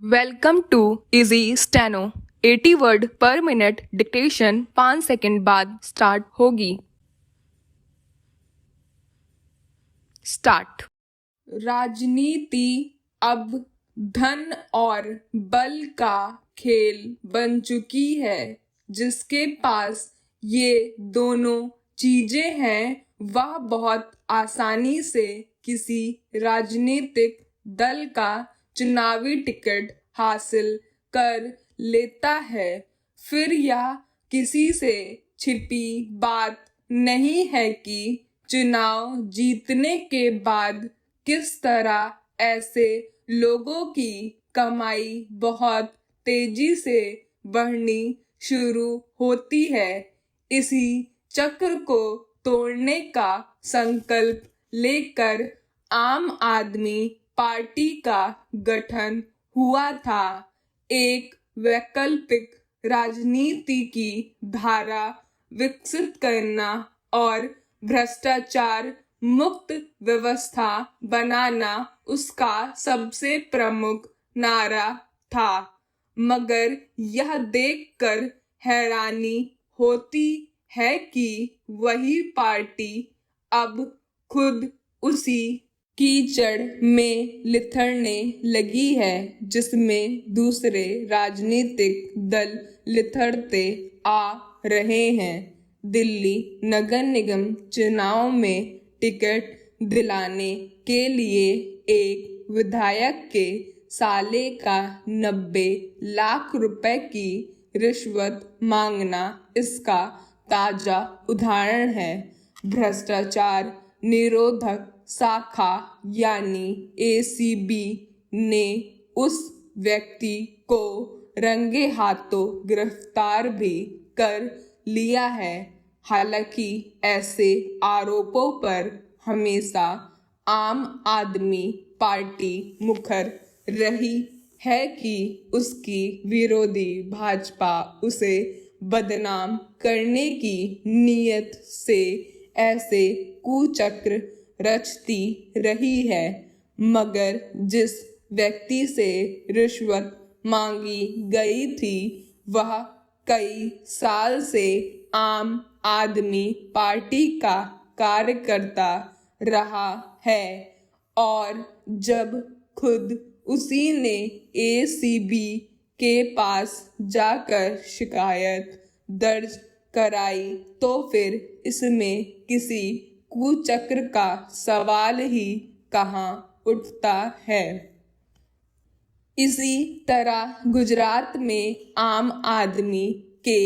Welcome to easy steno 80 word per minute dictation 5 second बाद start होगी। Start. राजनीति अब धन और बल का खेल बन चुकी है। जिसके पास ये दोनों चीजें हैं वह बहुत आसानी से किसी राजनीतिक दल का चुनावी टिकट हासिल कर लेता है। फिर यह किसी से छिपी बात नहीं है कि चुनाव जीतने के बाद किस तरह ऐसे लोगों की कमाई बहुत तेजी से बढ़नी शुरू होती है। इसी चक्र को तोड़ने का संकल्प लेकर आम आदमी पार्टी का गठन हुआ था। एक वैकल्पिक राजनीति की धारा विकसित करना और भ्रष्टाचार मुक्त व्यवस्था बनाना उसका सबसे प्रमुख नारा था। मगर यह देखकर हैरानी होती है कि वही पार्टी अब खुद उसी कीचड़ में लिथड़ने लगी है जिसमें दूसरे राजनीतिक दल लिथड़ते आ रहे हैं। दिल्ली नगर निगम चुनाव में टिकट दिलाने के लिए एक विधायक के साले का 90 लाख रुपए की रिश्वत मांगना इसका ताजा उदाहरण है। भ्रष्टाचार निरोधक शाखा यानी एसीबी ने उस व्यक्ति को रंगे हाथों गिरफ्तार भी कर लिया है। हालांकि ऐसे आरोपों पर हमेशा आम आदमी पार्टी मुखर रही है कि उसकी विरोधी भाजपा उसे बदनाम करने की नीयत से ऐसे कुचक्र रचती रही है। मगर जिस व्यक्ति से रिश्वत मांगी गई थी वह कई साल से आम आदमी पार्टी का कार्यकर्ता रहा है और जब खुद उसी ने एसीबी के पास जाकर शिकायत दर्ज कराई तो फिर इसमें किसी कुचक्र का सवाल ही कहाँ उठता है। इसी तरह गुजरात में आम आदमी के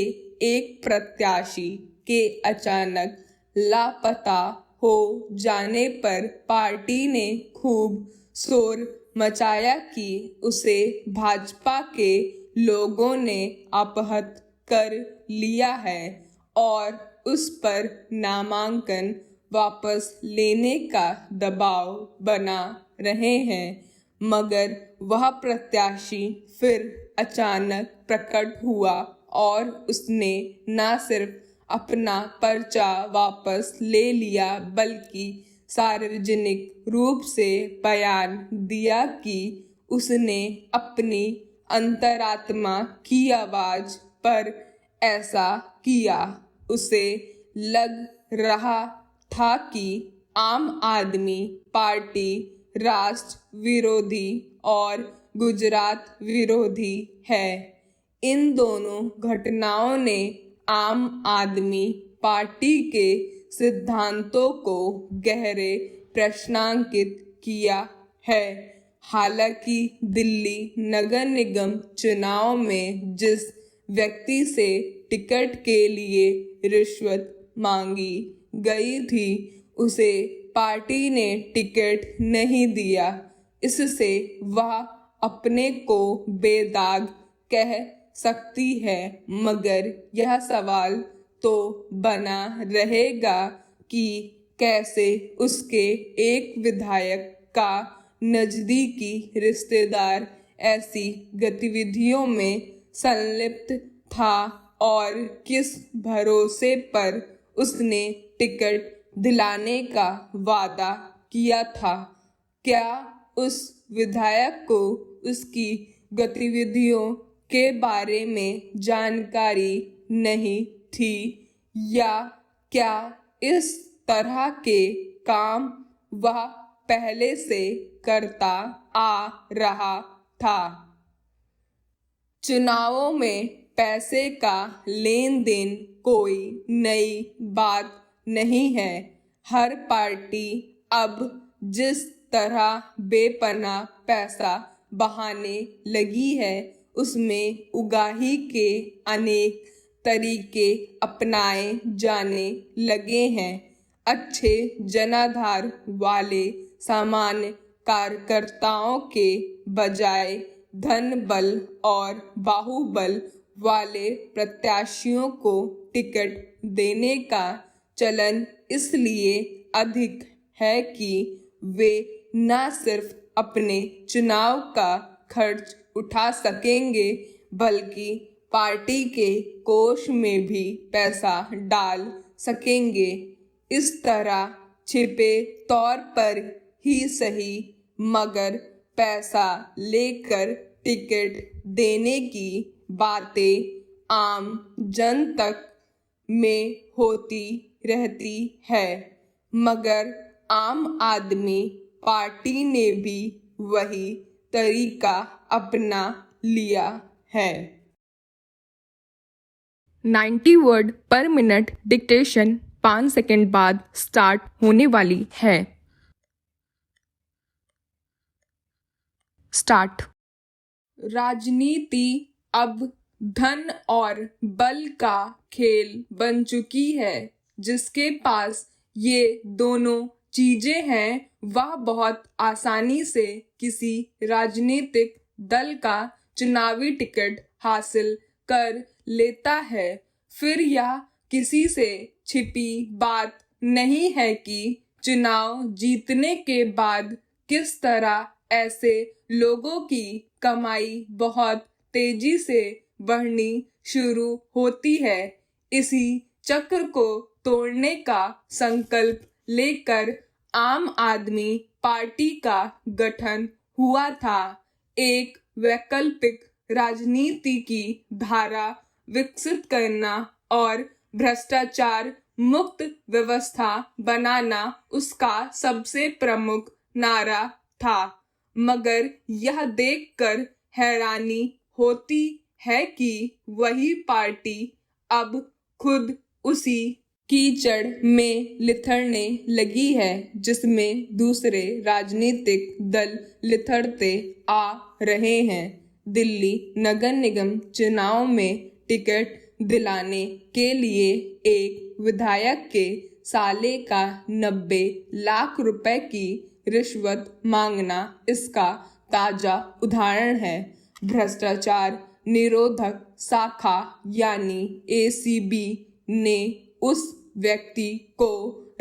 एक प्रत्याशी के अचानक लापता हो जाने पर पार्टी ने खूब शोर मचाया कि उसे भाजपा के लोगों ने अपहृत कर लिया है और उस पर नामांकन वापस लेने का दबाव बना रहे हैं। मगर वह प्रत्याशी फिर अचानक प्रकट हुआ और उसने न सिर्फ अपना पर्चा वापस ले लिया बल्कि सार्वजनिक रूप से बयान दिया कि उसने अपनी अंतरात्मा की आवाज पर ऐसा किया। उसे लग रहा था कि आम आदमी पार्टी राष्ट्र विरोधी और गुजरात विरोधी है। इन दोनों घटनाओं ने आम आदमी पार्टी के सिद्धांतों को गहरे प्रश्नांकित किया है। हालांकि दिल्ली नगर निगम चुनाव में जिस व्यक्ति से टिकट के लिए रिश्वत मांगी गई थी उसे पार्टी ने टिकट नहीं दिया। इससे वह अपने को बेदाग कह सकती है। मगर यह सवाल तो बना रहेगा कि कैसे उसके एक विधायक का नजदीकी रिश्तेदार ऐसी गतिविधियों में संलिप्त था और किस भरोसे पर उसने टिकट दिलाने का वादा किया था। क्या उस विधायक को उसकी गतिविधियों के बारे में जानकारी नहीं थी, या क्या इस तरह के काम वह पहले से करता आ रहा था। चुनावों में पैसे का लेन देन कोई नई बात नहीं है। हर पार्टी अब जिस तरह बेपनाह पैसा बहाने लगी है, उसमें उगाही के अनेक तरीके अपनाए जाने लगे हैं। अच्छे जनाधार वाले सामान्य कार्यकर्ताओं के बजाय धन बल और बाहुबल वाले प्रत्याशियों को टिकट देने का चलन इसलिए अधिक है कि वे न सिर्फ अपने चुनाव का खर्च उठा सकेंगे, बल्कि पार्टी के कोष में भी पैसा डाल सकेंगे। इस तरह छिपे तौर पर ही सही, मगर पैसा लेकर टिकट देने की बातें आम जन तक में होती रहती है, मगर आम आदमी पार्टी ने भी वही तरीका अपना लिया है। 90 word per minute dictation 5 second बाद स्टार्ट होने वाली है। स्टार्ट। राजनीति अब धन और बल का खेल बन चुकी है। जिसके पास ये दोनों चीजें हैं, वह बहुत आसानी से किसी राजनीतिक दल का चुनावी टिकट हासिल कर लेता है। फिर यह किसी से छिपी बात नहीं है कि चुनाव जीतने के बाद किस तरह ऐसे लोगों की कमाई बहुत तेजी से बढ़नी शुरू होती है। इसी चक्र को तोड़ने का संकल्प लेकर आम आदमी पार्टी का गठन हुआ था। एक वैकल्पिक राजनीति की धारा विकसित करना और भ्रष्टाचार मुक्त व्यवस्था बनाना उसका सबसे प्रमुख नारा था। मगर यह देखकर हैरानी होती है कि वही पार्टी अब खुद उसी कीचड़ में लिथड़ने लगी है, जिसमें दूसरे राजनीतिक दल लिथड़ते आ रहे हैं। दिल्ली नगर निगम चुनाव में टिकट दिलाने के लिए एक विधायक के साले का 90 लाख रुपए की रिश्वत मांगना इसका ताजा उदाहरण है। भ्रष्टाचार निरोधक शाखा यानी ACB ने उस व्यक्ति को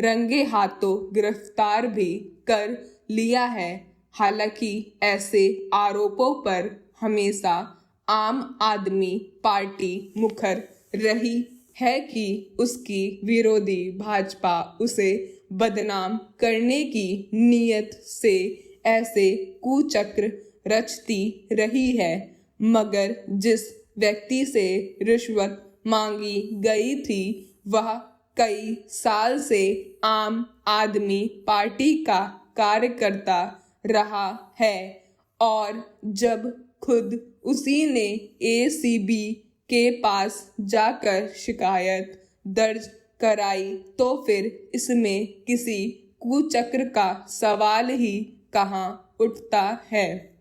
रंगे हाथों गिरफ्तार भी कर लिया है। हालांकि ऐसे आरोपों पर हमेशा आम आदमी पार्टी मुखर रही है कि उसकी विरोधी भाजपा उसे बदनाम करने की नीयत से ऐसे कुचक्र रचती रही है। मगर जिस व्यक्ति से रिश्वत मांगी गई थी, वह कई साल से आम आदमी पार्टी का कार्यकर्ता रहा है, और जब खुद उसी ने ACB के पास जाकर शिकायत दर्ज कराई, तो फिर इसमें किसी कुचक्र का सवाल ही कहाँ उठता है।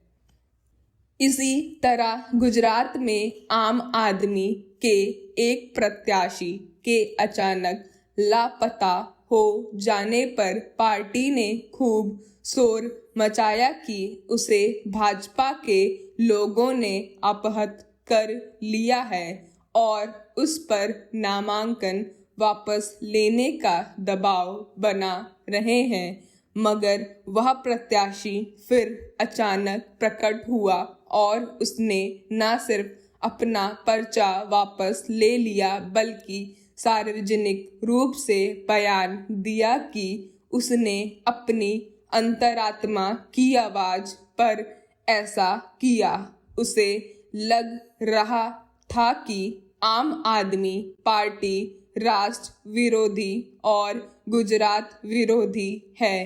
इसी तरह गुजरात में आम आदमी के एक प्रत्याशी के अचानक लापता हो जाने पर पार्टी ने खूब शोर मचाया कि उसे भाजपा के लोगों ने अपहृत कर लिया है और उस पर नामांकन वापस लेने का दबाव बना रहे हैं। मगर वह प्रत्याशी फिर अचानक प्रकट हुआ और उसने न सिर्फ अपना पर्चा वापस ले लिया, बल्कि सार्वजनिक रूप से बयान दिया कि उसने अपनी अंतरात्मा की आवाज पर ऐसा किया। उसे लग रहा था कि आम आदमी पार्टी राष्ट्र विरोधी और गुजरात विरोधी है।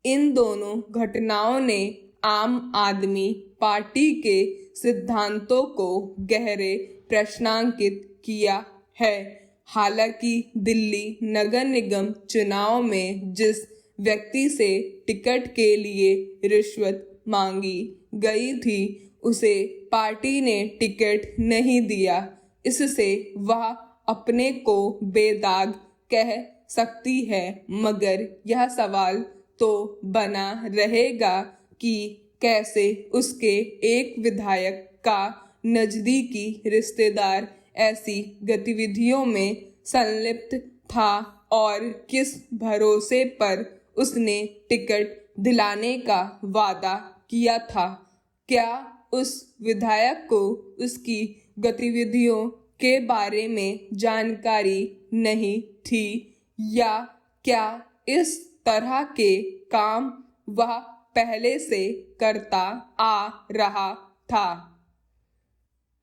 इन दोनों घटनाओं ने आम आदमी पार्टी के सिद्धांतों को गहरे प्रश्नांकित किया है। हालांकि दिल्ली नगर निगम चुनाव में जिस व्यक्ति से टिकट के लिए रिश्वत मांगी गई थी उसे पार्टी ने टिकट नहीं दिया। इससे वह अपने को बेदाग कह सकती है, मगर यह सवाल तो बना रहेगा कि कैसे उसके एक विधायक का नजदीकी रिश्तेदार ऐसी गतिविधियों में संलिप्त था और किस भरोसे पर उसने टिकट दिलाने का वादा किया था। क्या उस विधायक को उसकी गतिविधियों के बारे में जानकारी नहीं थी, या क्या इस तरह के काम वह पहले से करता आ रहा था?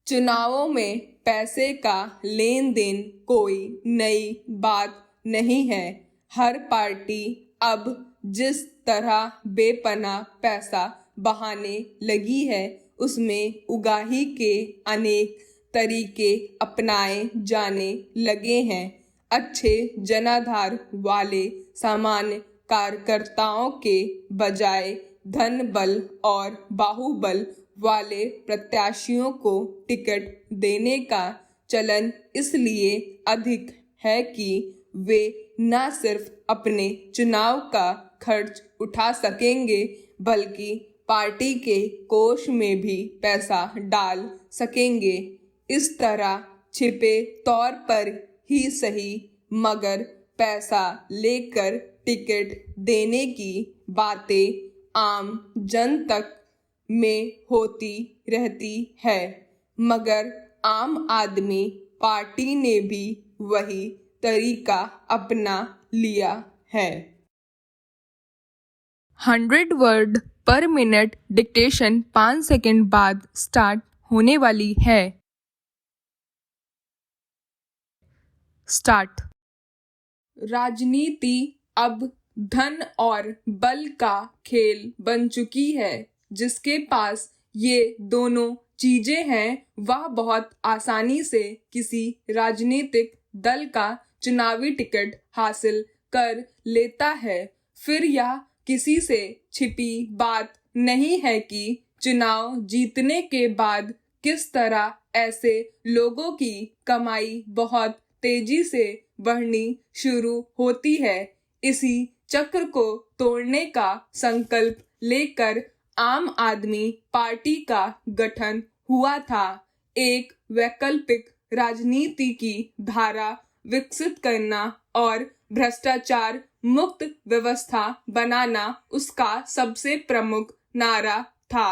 चुनावों में पैसे का लेन देन कोई नई बात नहीं है। हर पार्टी अब जिस तरह बेपनाह पैसा बहाने लगी है उसमें उगाही के अनेक तरीके अपनाए जाने लगे हैं। अच्छे जनाधार वाले सामान्य कार्यकर्ताओं के बजाय धन बल और बाहुबल वाले प्रत्याशियों को टिकट देने का चलन इसलिए अधिक है कि वे न सिर्फ अपने चुनाव का खर्च उठा सकेंगे बल्कि पार्टी के कोष में भी पैसा डाल सकेंगे। इस तरह छिपे तौर पर ही सही मगर पैसा लेकर टिकट देने की बातें आम जन तक में होती रहती है, मगर आम आदमी पार्टी ने भी वही तरीका अपना लिया है। 100 word per minute dictation 5 second बाद स्टार्ट होने वाली है। स्टार्ट। राजनीति अब धन और बल का खेल बन चुकी है। जिसके पास ये दोनों चीजें हैं वह बहुत आसानी से किसी राजनीतिक दल का चुनावी टिकट हासिल कर लेता है। फिर यह किसी से छिपी बात नहीं है कि चुनाव जीतने के बाद किस तरह ऐसे लोगों की कमाई बहुत तेजी से बढ़नी शुरू होती है। इसी चक्र को तोड़ने का संकल्प लेकर आम आदमी पार्टी का गठन हुआ था। एक वैकल्पिक राजनीति की धारा विकसित करना और भ्रष्टाचार मुक्त व्यवस्था बनाना उसका सबसे प्रमुख नारा था।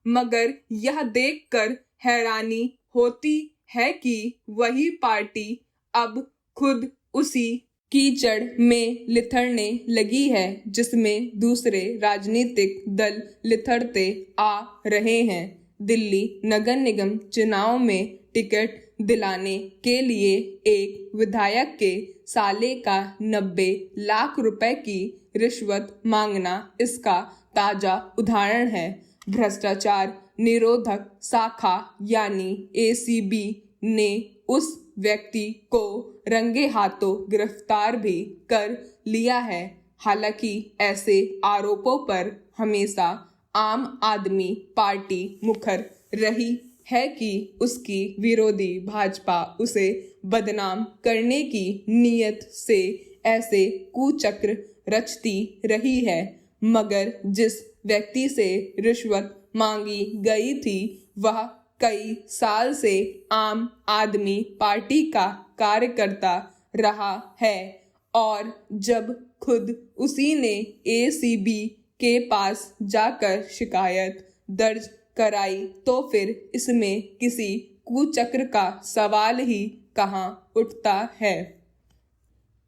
मगर यह देखकर हैरानी होती है कि वही पार्टी अब खुद उसी कीचड़ में लिथड़ने लगी है जिसमें दूसरे राजनीतिक दल लिथड़ते आ रहे हैं। दिल्ली नगर निगम चुनाव में टिकट दिलाने के लिए एक विधायक के साले का 90 लाख रुपए की रिश्वत मांगना इसका ताजा उदाहरण है। भ्रष्टाचार निरोधक शाखा यानी ACB ने उस व्यक्ति को रंगे हाथों गिरफ्तार भी कर लिया है। हालांकि ऐसे आरोपों पर हमेशा आम आदमी पार्टी मुखर रही है कि उसकी विरोधी भाजपा उसे बदनाम करने की नीयत से ऐसे कुचक्र रचती रही है। मगर जिस व्यक्ति से रिश्वत मांगी गई थी वह कई साल से आम आदमी पार्टी का कार्यकर्ता रहा है और जब खुद उसी ने ACB के पास जाकर शिकायत दर्ज कराई तो फिर इसमें किसी कुचक्र का सवाल ही कहाँ उठता है।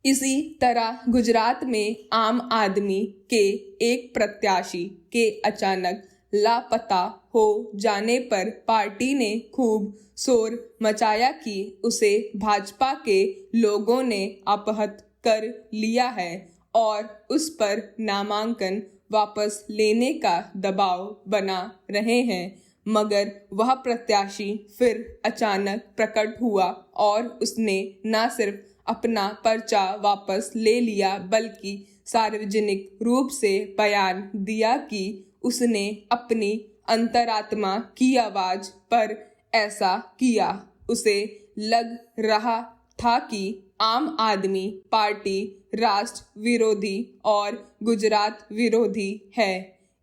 इसी तरह गुजरात में आम आदमी के एक प्रत्याशी के अचानक लापता हो जाने पर पार्टी ने खूब शोर मचाया कि उसे भाजपा के लोगों ने अपहृत कर लिया है और उस पर नामांकन वापस लेने का दबाव बना रहे हैं, मगर वह प्रत्याशी फिर अचानक प्रकट हुआ और उसने न सिर्फ अपना पर्चा वापस ले लिया बल्कि सार्वजनिक रूप से बयान दिया कि उसने अपनी अंतरात्मा की आवाज पर ऐसा किया। उसे लग रहा था कि आम आदमी पार्टी राष्ट्र विरोधी और गुजरात विरोधी है।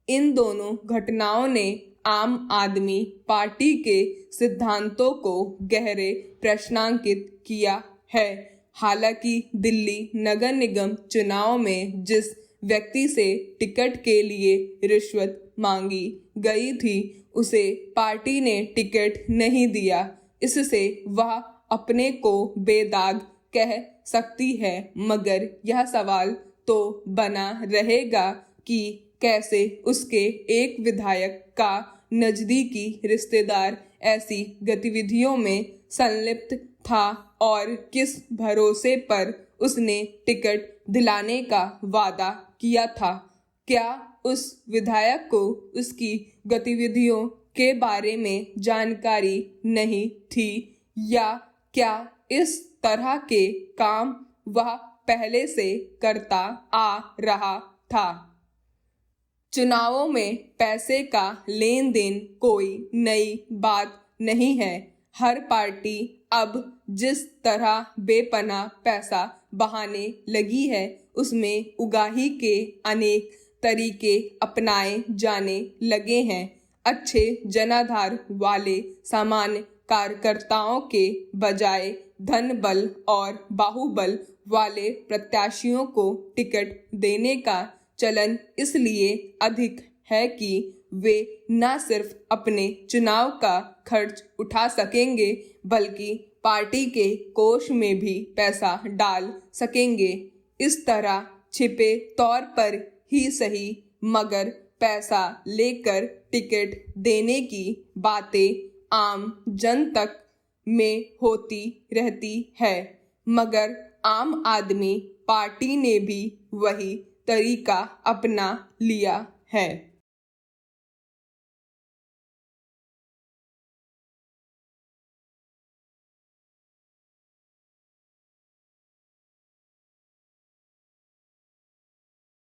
इन दोनों घटनाओं ने आम आदमी पार्टी के सिद्धांतों को गहरे प्रश्नांकित किया है। हालांकि दिल्ली नगर निगम चुनाव में जिस व्यक्ति से टिकट के लिए रिश्वत मांगी गई थी उसे पार्टी ने टिकट नहीं दिया। इससे वह अपने को बेदाग कह सकती है, मगर यह सवाल तो बना रहेगा कि कैसे उसके एक विधायक का नजदीकी रिश्तेदार ऐसी गतिविधियों में संलिप्त था और किस भरोसे पर उसने टिकट दिलाने का वादा किया था। क्या उस विधायक को उसकी गतिविधियों के बारे में जानकारी नहीं थी या क्या इस तरह के काम वह पहले से करता आ रहा था? चुनावों में पैसे का लेन देन कोई नई बात नहीं है। हर पार्टी अब जिस तरह बेपनाह पैसा बहाने लगी है उसमें उगाही के अनेक तरीके अपनाए जाने लगे हैं। अच्छे जनाधार वाले सामान्य कार्यकर्ताओं के बजाय धन बल और बाहुबल वाले प्रत्याशियों को टिकट देने का चलन इसलिए अधिक है कि वे न सिर्फ अपने चुनाव का खर्च उठा सकेंगे बल्कि पार्टी के कोष में भी पैसा डाल सकेंगे। इस तरह छिपे तौर पर ही सही मगर पैसा लेकर टिकट देने की बातें आम जन तक में होती रहती है, मगर आम आदमी पार्टी ने भी वही तरीका अपना लिया है।